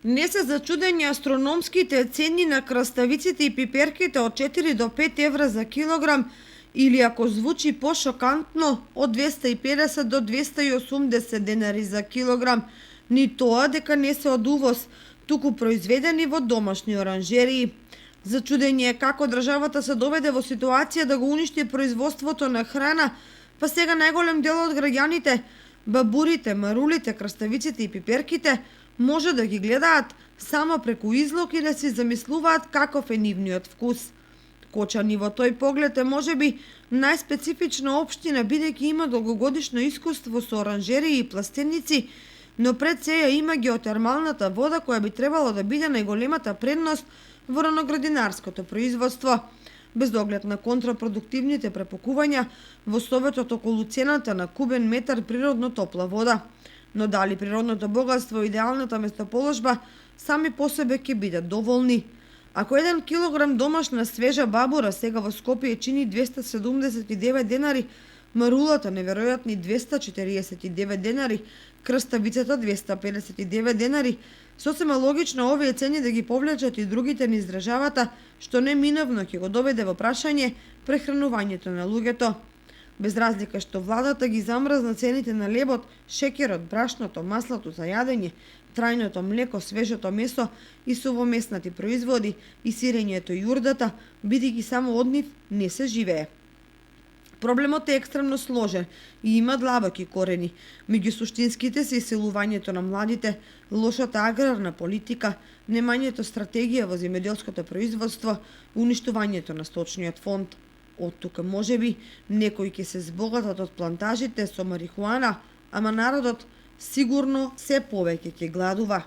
Не се зачудени астрономските цени на краставиците и пиперките од 4 до 5 евра за килограм, или ако звучи пошокантно, од 250 до 280 денари за килограм, ни тоа дека не се од увоз, туку произведени во домашни оранжерии. Зачудение е како државата се доведе во ситуација да го уништи производството на храна, па сега најголем дел од граѓаните, бабурите, марулите, краставиците и пиперките, може да ги гледаат само преку излог и да си замислуваат каков е нивниот вкус. Кочани во тој поглед е можеби најспецифична општина, бидејќи има долгогодишно искуство со оранжерии и пластеници, но пред се ја има геотермалната вода која би требало да биде најголемата предност во раноградинарското производство. Без оглед на контрапродуктивните препукувања во советот околу цената на кубен метар природно топла вода. Но дали природното богатство и идеалната местоположба сами по себе ќе бидат доволни? Ако 1 килограм домашна свежа бабура сега во Скопје чини 279 денари, марулата неверојатни 249 денари, краставицата 259 денари, сосема логично овие цени да ги повлечат и другите низ државата, што неминовно ќе го доведе во прашање прехранувањето на луѓето. Без разлика што владата ги замрзна цените на лебот, шеќерот, брашното, маслото за јадење, трајното млеко, свежото месо и сувомеснати производи, и сирењето и јурдата, бидејќи само од нив не се живее. Проблемот е екстремно сложен и има длабоки корени. Меѓу суштинските се иселувањето на младите, лошата аграрна политика, немањето стратегија во земјоделското производство, уништувањето на сточниот фонд. Од тука можеби некои ќе се збогатат од плантажите со марихуана, ама народот сигурно се повеќе ќе гладува.